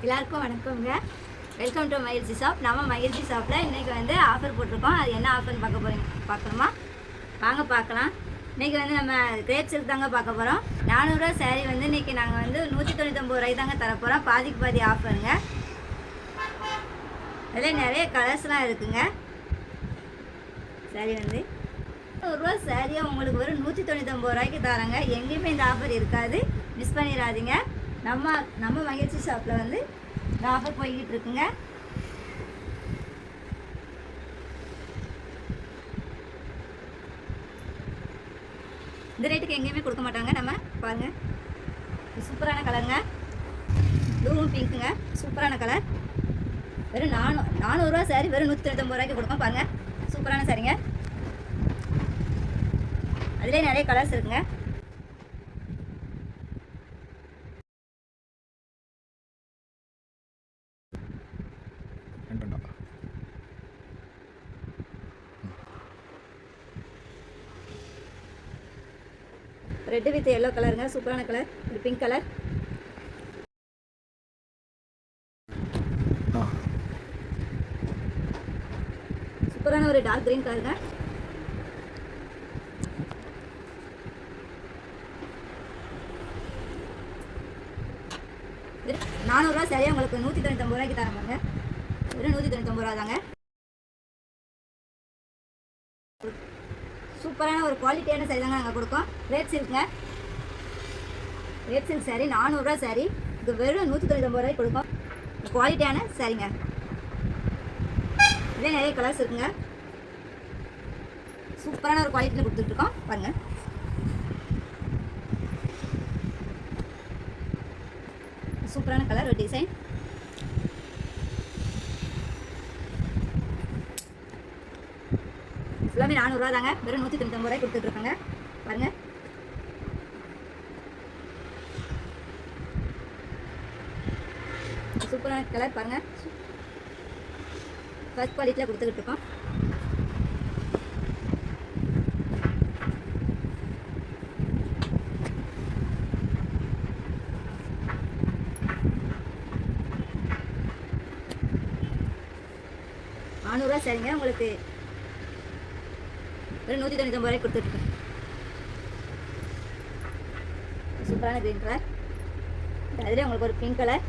எல்லாருக்கும் வணக்கங்க. Welcome to மகிழ்ச்சி ஷாப். நம்ம மகிழ்ச்சி ஷாப்பில் இன்றைக்கி வந்து ஆஃபர் போட்டிருக்கோம். அது என்ன ஆஃபர்னு பார்க்கணுமா வாங்க பார்க்கலாம். இன்றைக்கி வந்து நம்ம கிரேப் சில்க் தாங்க பார்க்க போகிறோம். 400 ரூபா சேரீ வந்து இன்றைக்கி நாங்கள் வந்து 199 ரூபாய்க்கு தாங்க தரப்போகிறோம். பாதிக்கு பாதி ஆஃபருங்க. அதில் நிறைய கலர்ஸ்லாம் இருக்குங்க. சேரீ வந்து 100 ரூபா சேரீயை உங்களுக்கு ஒரு 199 ரூபாய்க்கு தராங்க. எங்கேயுமே இந்த ஆஃபர் இருக்காது, மிஸ் பண்ணிடாதீங்க. நம்ம மகிழ்ச்சி ஷாப்பில் வந்து இந்த ஆஃபர் போய்கிட்டு இருக்குங்க. இந்த ரேட்டுக்கு எங்கேயுமே கொடுக்க மாட்டாங்க. நம்ம பாருங்கள், சூப்பரான கலருங்க, ப்ளூவும் பிங்க்குங்க, சூப்பரான கலர். வெறும் 400 ரூபா சாரி வெறும் 199 ரூபாய்க்கு கொடுப்போம். பாருங்கள், சூப்பரான சாரிங்க. அதிலே நிறைய கலர்ஸ் இருக்குங்க. ரெட் வித் எல்லோ கலருங்க, சூப்பரான கலர். இது பிங்க் கலர். சூப்பரான ஒரு டார்க் கிரீன் கலருங்க. இது 400 ரூபா சரியா உங்களுக்கு 199 ரூபாய்க்கு தரமாங்க. வெறும் 199 ரூபா தாங்க. சூப்பரான ஒரு குவாலிட்டியான சாரி தாங்க நாங்கள் கொடுக்கோம். ரேட் சில்க்குங்க, ரேட் சில்க் சாரி 400 ரூபா சாரி. இது வெறும் 199 ரூபாய்க்கு கொடுக்கும். குவாலிட்டியான சாரிங்க. இதே நிறைய கலர்ஸ் இருக்குங்க. சூப்பரான ஒரு குவாலிட்டியில் கொடுத்துட்ருக்கோம். பாருங்கள், சூப்பரான கலர், ஒரு டிசைன். எல்லாமே 400 ரூபா தாங்க. வெறும் 199 ரூபாய் கொடுத்துட்ருக்காங்க. பாருங்கள், சூப்பரான கலர். பாருங்கள், ஃபர்ஸ்ட் குவாலிட்டியில் கொடுத்துக்கிட்டு இருக்கோம். ரூபா சரிங்க. உங்களுக்கு வெறும் 199 ரூபாய்க்கு கொடுத்துட்ருக்கேன். சூப்பரான கிரீன் கலர். அதிலே உங்களுக்கு ஒரு பிங்க் கலர்.